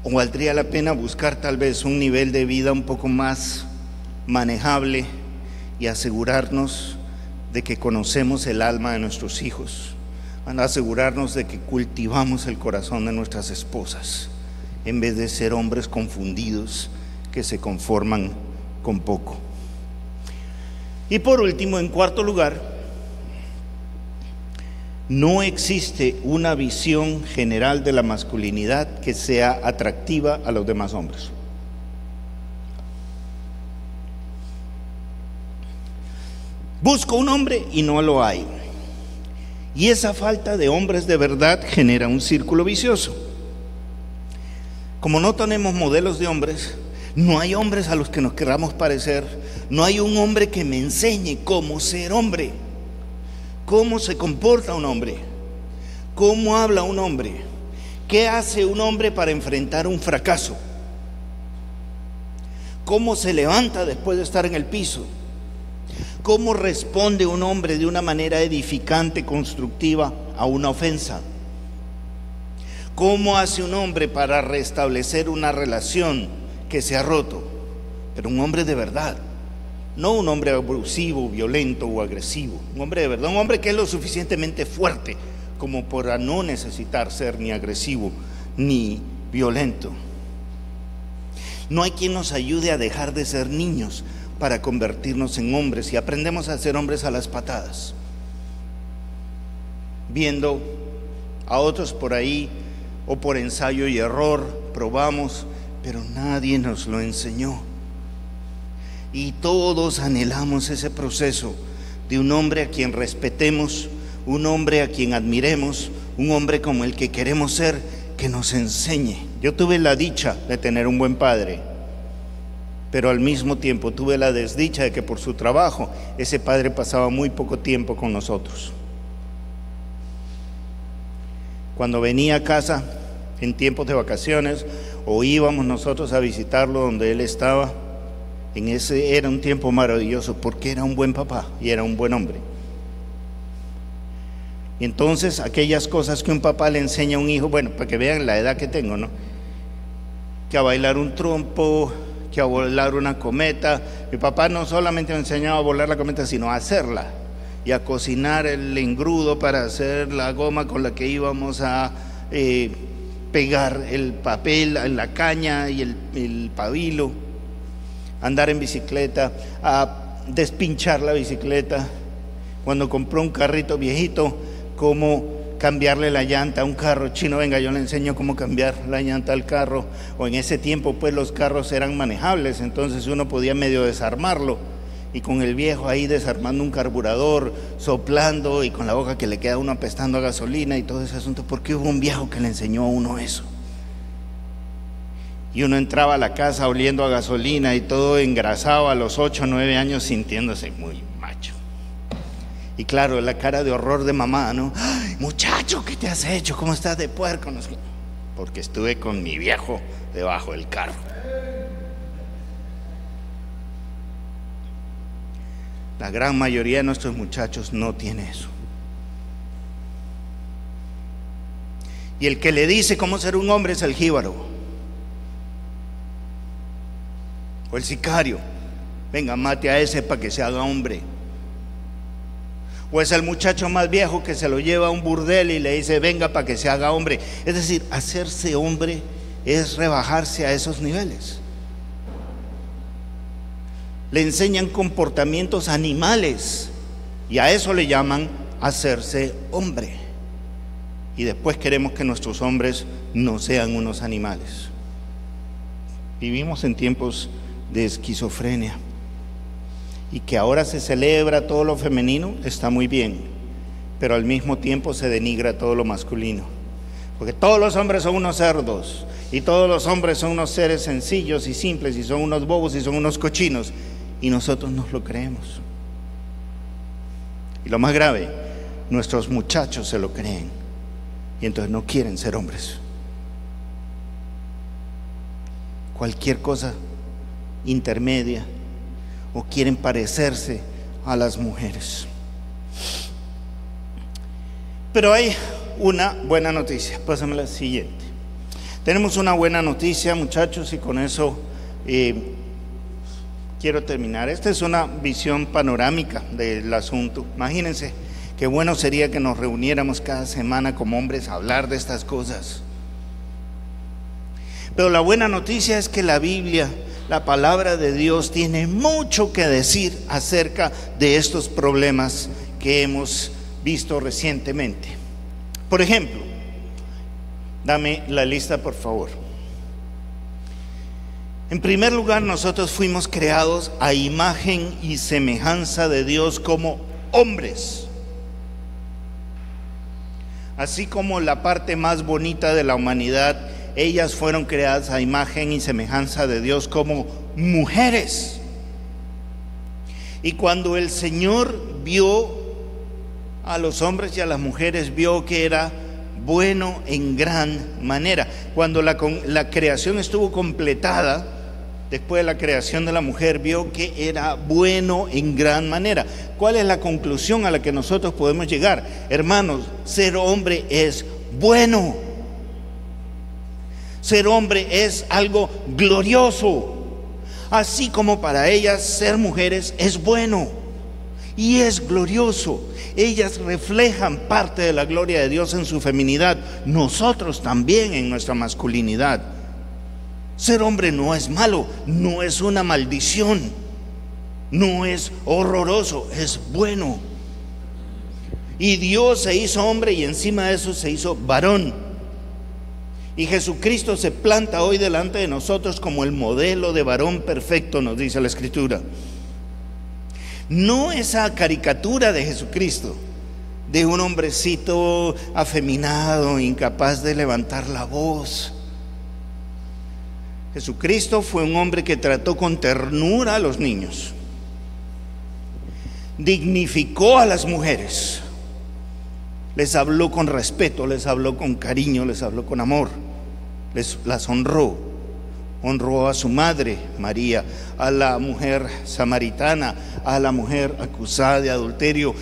¿O valdría la pena buscar tal vez un nivel de vida un poco más manejable y asegurarnos de que conocemos el alma de nuestros hijos, asegurarnos de que cultivamos el corazón de nuestras esposas, en vez de ser hombres confundidos que se conforman con poco? Y por último, en cuarto lugar, no existe una visión general de la masculinidad que sea atractiva a los demás hombres. Busco un hombre y no lo hay. Y esa falta de hombres de verdad genera un círculo vicioso. Como no tenemos modelos de hombres, no hay hombres a los que nos queramos parecer, no hay un hombre que me enseñe cómo ser hombre. ¿Cómo se comporta un hombre? ¿Cómo habla un hombre? ¿Qué hace un hombre para enfrentar un fracaso? ¿Cómo se levanta después de estar en el piso? ¿Cómo responde un hombre de una manera edificante, constructiva a una ofensa? ¿Cómo hace un hombre para restablecer una relación que se ha roto? Pero un hombre de verdad. No un hombre abusivo, violento o agresivo. Un hombre de verdad, un hombre que es lo suficientemente fuerte como para no necesitar ser ni agresivo ni violento. No hay quien nos ayude a dejar de ser niños para convertirnos en hombres, y aprendemos a ser hombres a las patadas. viendo a otros por ahí o por ensayo y error, probamos, pero nadie nos lo enseñó. Y todos anhelamos ese proceso de un hombre a quien respetemos, un hombre a quien admiremos, un hombre como el que queremos ser, que nos enseñe. Yo tuve la dicha de tener un buen padre, pero al mismo tiempo tuve la desdicha de que por su trabajo ese padre pasaba muy poco tiempo con nosotros. Cuando venía a casa en tiempos de vacaciones o íbamos nosotros a visitarlo donde él estaba, en ese era un tiempo maravilloso porque era un buen papá y era un buen hombre. Y entonces aquellas cosas que un papá le enseña a un hijo, bueno, para que vean la edad que tengo, ¿no? Que a bailar un trompo, que a volar una cometa. Mi papá no solamente me enseñaba a volar la cometa, sino a hacerla y a cocinar el engrudo para hacer la goma con la que íbamos a pegar el papel en la caña y el pabilo, andar en bicicleta, a despinchar la bicicleta. Cuando compró un carrito viejito, cómo cambiarle la llanta a un carro chino. Venga, yo le enseño cómo cambiar la llanta al carro. O en ese tiempo pues los carros eran manejables, entonces uno podía medio desarmarlo, y con el viejo ahí desarmando un carburador, soplando, y con la boca que le queda a uno apestando a gasolina y todo ese asunto, porque hubo un viejo que le enseñó a uno eso. Y uno entraba a la casa oliendo a gasolina y todo engrasado a los 8 o 9 años, sintiéndose muy macho. Y claro, la cara de horror de mamá, ¿no? ¡Ay, muchacho, ¿qué te has hecho? ¿Cómo estás de puerco? No sé. Porque estuve con mi viejo debajo del carro. La gran mayoría de nuestros muchachos no tiene eso. Y el que le dice cómo ser un hombre es el jíbaro o el sicario. Venga, mate a ese para que se haga hombre. O es el muchacho más viejo que se lo lleva a un burdel y le dice venga para que se haga hombre. Es decir, hacerse hombre es rebajarse a esos niveles. Le enseñan comportamientos animales y a eso le llaman hacerse hombre. Y después queremos que nuestros hombres no sean unos animales. Vivimos en tiempos de esquizofrenia. Y que ahora se celebra todo lo femenino, está muy bien, pero al mismo tiempo se denigra todo lo masculino, porque todos los hombres son unos cerdos, y todos los hombres son unos seres sencillos y simples, y son unos bobos y son unos cochinos, y nosotros nos lo creemos. Y lo más grave, nuestros muchachos se lo creen, y entonces no quieren ser hombres. Cualquier cosa intermedia, o quieren parecerse a las mujeres. Pero hay una buena noticia. Pásame la siguiente. Tenemos una buena noticia, muchachos, y con eso quiero terminar. Esta es una visión panorámica del asunto. Imagínense qué bueno sería que nos reuniéramos cada semana como hombres a hablar de estas cosas. Pero la buena noticia es que la Biblia, la palabra de Dios, tiene mucho que decir acerca de estos problemas que hemos visto recientemente. Por ejemplo, dame la lista por favor. En primer lugar, nosotros fuimos creados a imagen y semejanza de Dios como hombres. Así como la parte más bonita de la humanidad, ellas fueron creadas a imagen y semejanza de Dios como mujeres. Y cuando el Señor vio a los hombres y a las mujeres, vio que era bueno en gran manera. Cuando la creación estuvo completada, después de la creación de la mujer, vio que era bueno en gran manera. ¿Cuál es la conclusión a la que nosotros podemos llegar? Hermanos, ser hombre es bueno. Ser hombre es algo glorioso, así como para ellas ser mujeres es bueno y es glorioso. Ellas reflejan parte de la gloria de Dios en su feminidad, nosotros también en nuestra masculinidad. Ser hombre no es malo, no es una maldición, no es horroroso, es bueno. Y Dios se hizo hombre y encima de eso se hizo varón. Y Jesucristo se planta hoy delante de nosotros como el modelo de varón perfecto, nos dice la Escritura. No esa caricatura de Jesucristo, de un hombrecito afeminado, incapaz de levantar la voz. Jesucristo fue un hombre que trató con ternura a los niños, dignificó a las mujeres, les habló con respeto, les habló con cariño, les habló con amor, las honró. Honró a su madre María, a la mujer samaritana, a la mujer acusada de adulterio,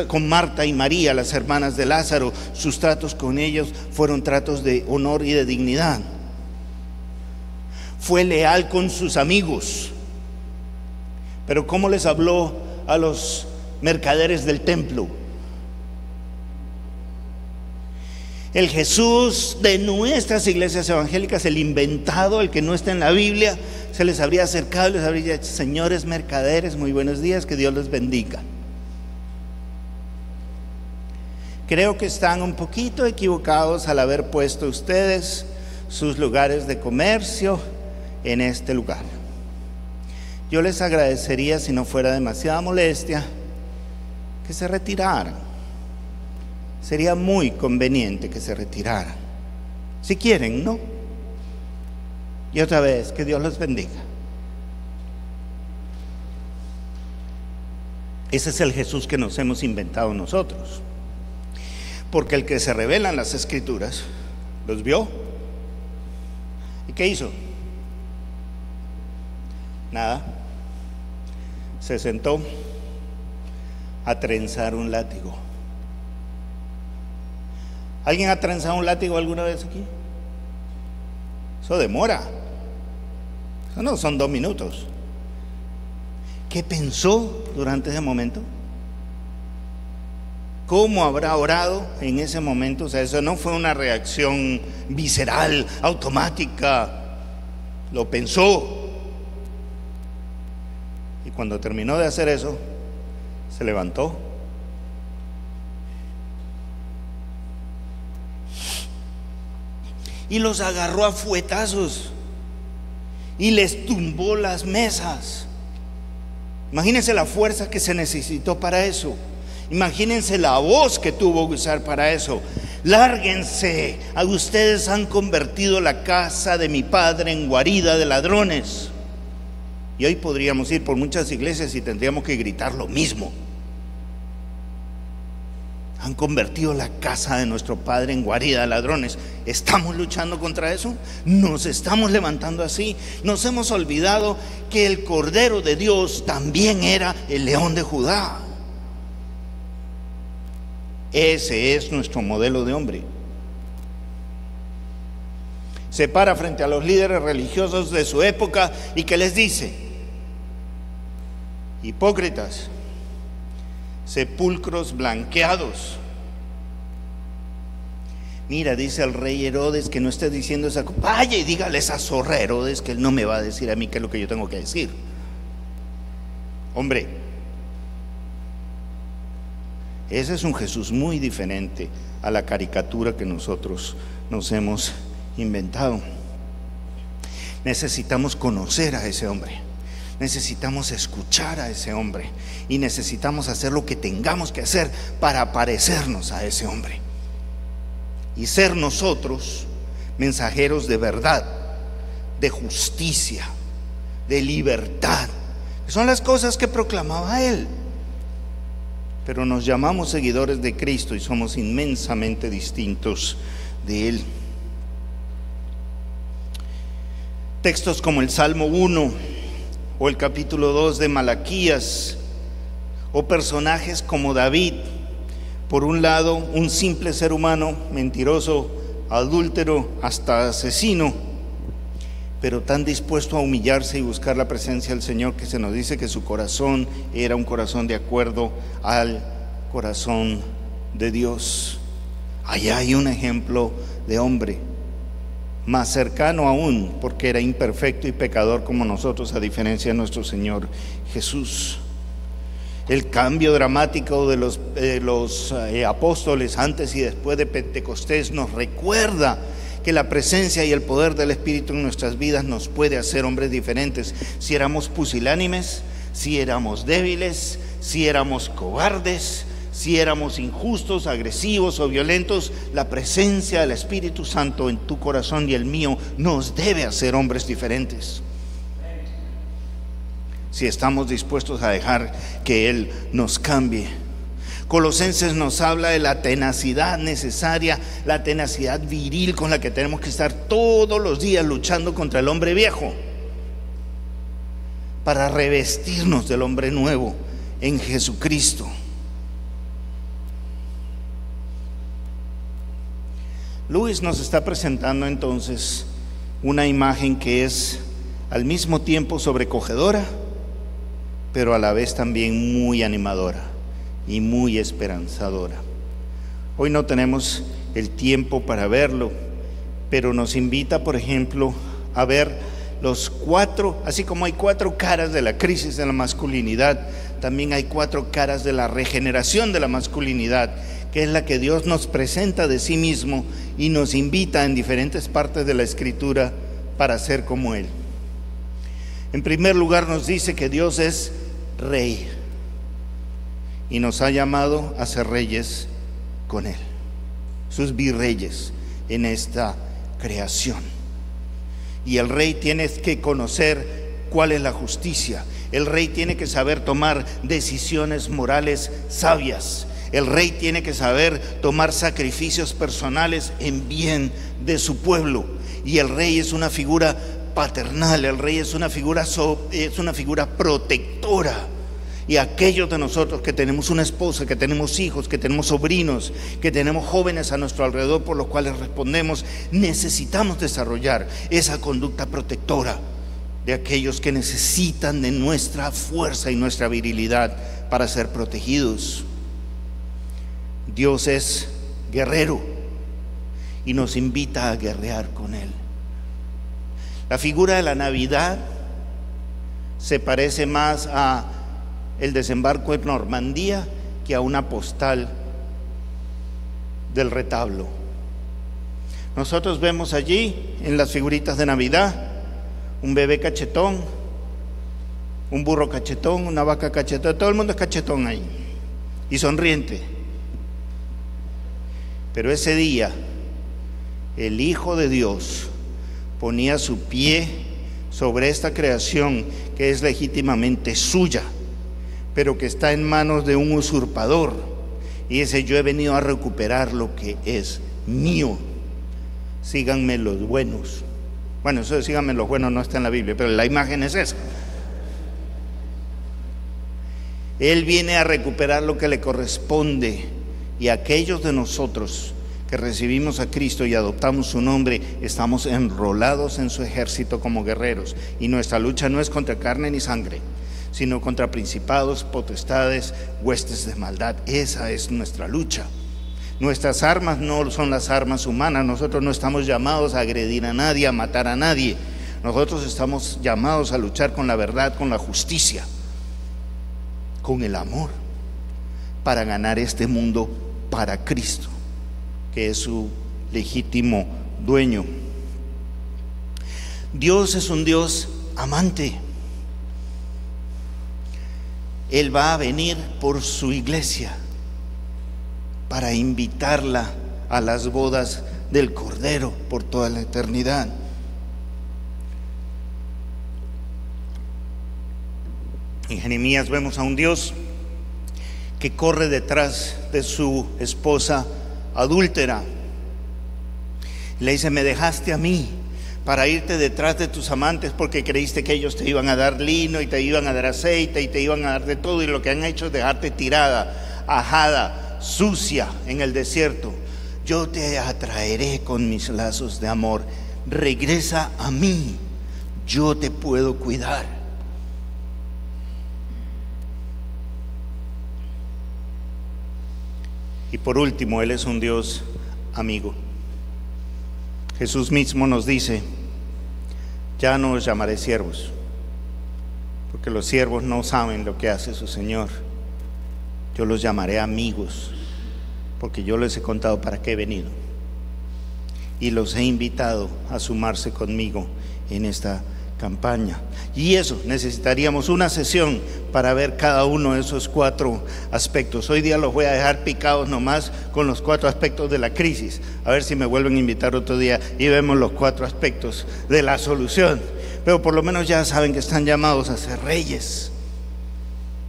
con Marta y María, las hermanas de Lázaro. Sus tratos con ellos fueron tratos de honor y de dignidad. Fue leal con sus amigos. Pero ¿cómo les habló a los mercaderes del templo? El Jesús de nuestras iglesias evangélicas, el inventado, el que no está en la Biblia, se les habría acercado y les habría dicho: señores mercaderes, muy buenos días, que Dios les bendiga. Creo que están un poquito equivocados al haber puesto ustedes sus lugares de comercio en este lugar. Yo les agradecería, si no fuera demasiada molestia, que se retiraran. Sería muy conveniente que se retiraran, si quieren, ¿no? Y otra vez, que Dios los bendiga. Ese es el Jesús que nos hemos inventado nosotros. Porque el que se revela en las Escrituras los vio. ¿Y qué hizo? Nada. Se sentó a trenzar un látigo. ¿Alguien ha trenzado un látigo alguna vez aquí? Eso demora. Eso no son 2 minutos. ¿Qué pensó durante ese momento? ¿Cómo habrá orado en ese momento? O sea, eso no fue una reacción visceral, automática. Lo pensó. Y cuando terminó de hacer eso, se levantó. Y los agarró a fuetazos y les tumbó las mesas. Imagínense la fuerza que se necesitó para eso. Imagínense la voz que tuvo que usar para eso. Lárguense, a ustedes han convertido la casa de mi padre en guarida de ladrones. Y hoy podríamos ir por muchas iglesias y tendríamos que gritar lo mismo. Han convertido la casa de nuestro Padre en guarida de ladrones. ¿Estamos luchando contra eso? ¿Nos estamos levantando así? Nos hemos olvidado que el Cordero de Dios también era el León de Judá. Ese es nuestro modelo de hombre. Se para frente a los líderes religiosos de su época y que les dice: hipócritas, sepulcros blanqueados. Mira, dice el rey Herodes, que no esté diciendo esa cosa. Vaya y dígale a esa zorra Herodes que él no me va a decir a mí qué es lo que yo tengo que decir. Hombre, ese es un Jesús muy diferente a la caricatura que nosotros nos hemos inventado. Necesitamos conocer a ese hombre. Necesitamos escuchar a ese hombre y necesitamos hacer lo que tengamos que hacer para parecernos a ese hombre y ser nosotros mensajeros de verdad, de justicia, de libertad, que son las cosas que proclamaba él. Pero nos llamamos seguidores de Cristo y somos inmensamente distintos de él. Textos como el Salmo 1 o el capítulo 2 de Malaquías, o personajes como David, por un lado un simple ser humano, mentiroso, adúltero, hasta asesino, pero tan dispuesto a humillarse y buscar la presencia del Señor, que se nos dice que su corazón era un corazón de acuerdo al corazón de Dios. Allá hay un ejemplo de hombre, más cercano aún, porque era imperfecto y pecador como nosotros, a diferencia de nuestro Señor Jesús. El cambio dramático de los apóstoles antes y después de Pentecostés nos recuerda que la presencia y el poder del Espíritu en nuestras vidas nos puede hacer hombres diferentes. Si éramos pusilánimes, si éramos débiles, si éramos cobardes, si éramos injustos, agresivos o violentos, la presencia del Espíritu Santo en tu corazón y el mío nos debe hacer hombres diferentes. Si estamos dispuestos a dejar que Él nos cambie. Colosenses nos habla de la tenacidad necesaria, la tenacidad viril con la que tenemos que estar todos los días luchando contra el hombre viejo, para revestirnos del hombre nuevo en Jesucristo. Luis nos está presentando entonces una imagen que es al mismo tiempo sobrecogedora, pero a la vez también muy animadora y muy esperanzadora. Hoy no tenemos el tiempo para verlo, pero nos invita, por ejemplo, a ver los cuatro, así como hay 4 caras de la crisis de la masculinidad, también hay 4 caras de la regeneración de la masculinidad, que es la que Dios nos presenta de sí mismo y nos invita en diferentes partes de la Escritura para ser como Él. En primer lugar nos dice que Dios es Rey y nos ha llamado a ser reyes con Él, sus virreyes en esta creación. Y el rey tiene que conocer cuál es la justicia. El rey tiene que saber tomar decisiones morales sabias. El rey tiene que saber tomar sacrificios personales en bien de su pueblo. Y el rey es una figura paternal, el rey es una figura protectora. Y aquellos de nosotros que tenemos una esposa, que tenemos hijos, que tenemos sobrinos, que tenemos jóvenes a nuestro alrededor por los cuales respondemos, necesitamos desarrollar esa conducta protectora de aquellos que necesitan de nuestra fuerza y nuestra virilidad para ser protegidos. Dios es guerrero y nos invita a guerrear con Él. La figura de la Navidad se parece más a el desembarco en Normandía que a una postal del retablo. Nosotros vemos allí en las figuritas de Navidad un bebé cachetón, un burro cachetón, una vaca cachetón, todo el mundo es cachetón ahí y sonriente. Pero ese día el Hijo de Dios ponía su pie sobre esta creación que es legítimamente suya, pero que está en manos de un usurpador, y dice: yo he venido a recuperar lo que es mío, síganme los buenos. Bueno, eso de síganme los buenos no está en la Biblia, pero la imagen es esa. Él viene a recuperar lo que le corresponde, y aquellos de nosotros que recibimos a Cristo y adoptamos su nombre, estamos enrolados en su ejército como guerreros, y nuestra lucha no es contra carne ni sangre, sino contra principados, potestades, huestes de maldad. Esa es nuestra lucha. Nuestras armas no son las armas humanas. Nosotros no estamos llamados a agredir a nadie, a matar a nadie. Nosotros estamos llamados a luchar con la verdad, con la justicia, con el amor, para ganar este mundo para Cristo, que es su legítimo dueño. Dios es un Dios amante. Él va a venir por su iglesia para invitarla a las bodas del Cordero por toda la eternidad. En Jeremías vemos a un Dios que corre detrás de su esposa adúltera. Le dice: me dejaste a mí para irte detrás de tus amantes porque creíste que ellos te iban a dar lino y te iban a dar aceite y te iban a dar de todo, y lo que han hecho es dejarte tirada, ajada, sucia en el desierto. Yo te atraeré con mis lazos de amor. Regresa a mí, yo te puedo cuidar. Y por último, Él es un Dios amigo. Jesús mismo nos dice: ya no os llamaré siervos, porque los siervos no saben lo que hace su Señor, Yo los llamaré amigos, porque yo les he contado para qué he venido. Y los he invitado a sumarse conmigo en esta campaña. Y eso, necesitaríamos una sesión para ver cada uno de esos 4 aspectos. Hoy día los voy a dejar picados nomás con los 4 aspectos de la crisis. A ver si me vuelven a invitar otro día y vemos los 4 aspectos de la solución. Pero por lo menos ya saben que están llamados a ser reyes,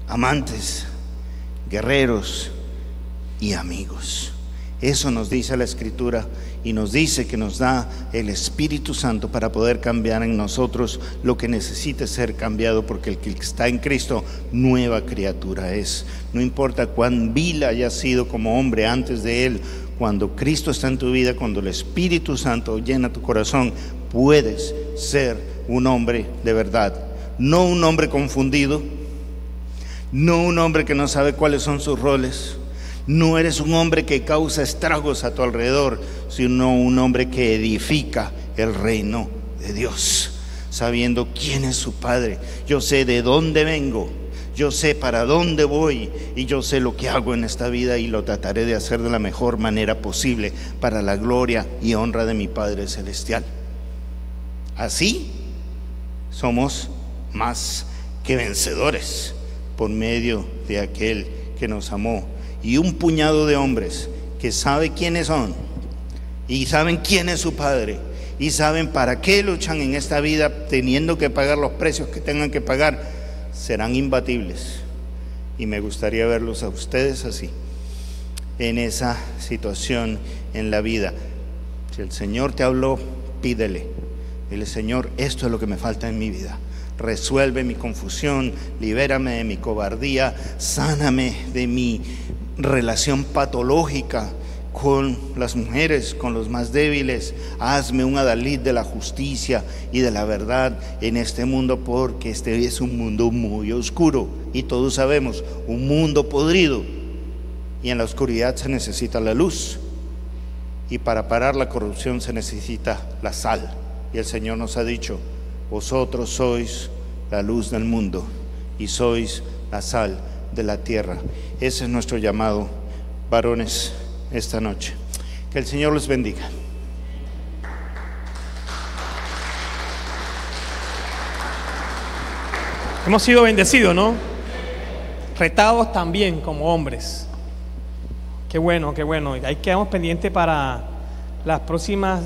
amantes, guerreros y amigos. Eso nos dice la Escritura, y nos dice que nos da el Espíritu Santo para poder cambiar en nosotros lo que necesite ser cambiado, porque el que está en Cristo, nueva criatura es. No importa cuán vil haya sido como hombre antes de Él, cuando Cristo está en tu vida, cuando el Espíritu Santo llena tu corazón, puedes ser un hombre de verdad. No un hombre confundido, no un hombre que no sabe cuáles son sus roles. No eres un hombre que causa estragos a tu alrededor, sino un hombre que edifica el reino de Dios, sabiendo quién es su Padre. Yo sé de dónde vengo, yo sé para dónde voy, y yo sé lo que hago en esta vida, y lo trataré de hacer de la mejor manera posible para la gloria y honra de mi Padre Celestial. Así somos más que vencedores por medio de aquel que nos amó. Y un puñado de hombres que saben quiénes son y saben quién es su Padre y saben para qué luchan en esta vida, teniendo que pagar los precios que tengan que pagar, serán imbatibles. Y me gustaría verlos a ustedes así, en esa situación en la vida. Si el Señor te habló, pídele. Dile: Señor, esto es lo que me falta en mi vida. Resuelve mi confusión, libérame de mi cobardía, sáname de mi relación patológica con las mujeres, con los más débiles. Hazme un adalid de la justicia y de la verdad en este mundo, porque este es un mundo muy oscuro, y todos sabemos, un mundo podrido, y en la oscuridad se necesita la luz, y para parar la corrupción se necesita la sal. Y el Señor nos ha dicho: vosotros sois la luz del mundo y sois la sal de la tierra. Ese es nuestro llamado, varones, esta noche. Que el Señor los bendiga. Hemos sido bendecidos, ¿no? Retados también como hombres. Qué bueno, qué bueno. Ahí quedamos pendientes para las próximas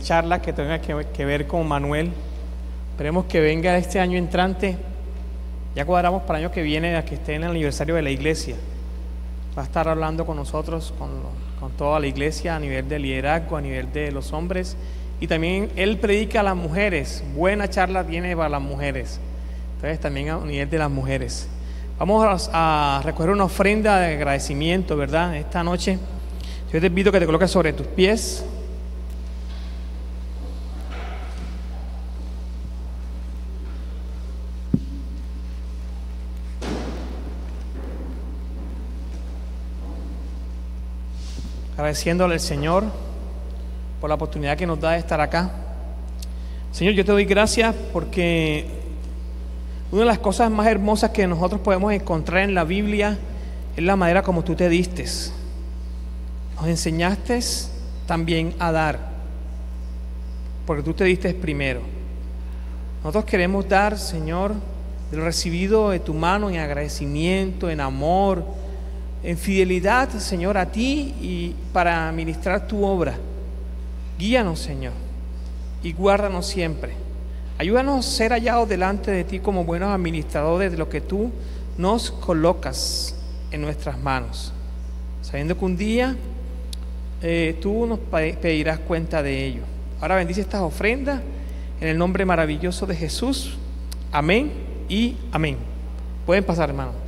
charlas que tengan que ver con Manuel. Esperemos que venga este año entrante. Ya cuadramos para el año que viene, a que esté en el aniversario de la iglesia. Va a estar hablando con nosotros, con toda la iglesia, a nivel de liderazgo, a nivel de los hombres. Y también él predica a las mujeres. Buena charla tiene para las mujeres. Entonces también a nivel de las mujeres. Vamos a recoger una ofrenda de agradecimiento, ¿verdad? Esta noche. Yo te pido que te coloques sobre tus pies. Agradeciéndole al Señor por la oportunidad que nos da de estar acá. Señor, yo te doy gracias porque una de las cosas más hermosas que nosotros podemos encontrar en la Biblia es la manera como tú te diste. Nos enseñaste también a dar, porque tú te diste primero. Nosotros queremos dar, Señor, de lo recibido de tu mano en agradecimiento, en amor, en fidelidad, Señor, a ti y para ministrar tu obra. Guíanos, Señor, y guárdanos siempre. Ayúdanos a ser hallados delante de ti como buenos administradores de lo que tú nos colocas en nuestras manos, sabiendo que un día tú nos pedirás cuenta de ello. Ahora bendice estas ofrendas en el nombre maravilloso de Jesús. Amén y amén. Pueden pasar, hermano.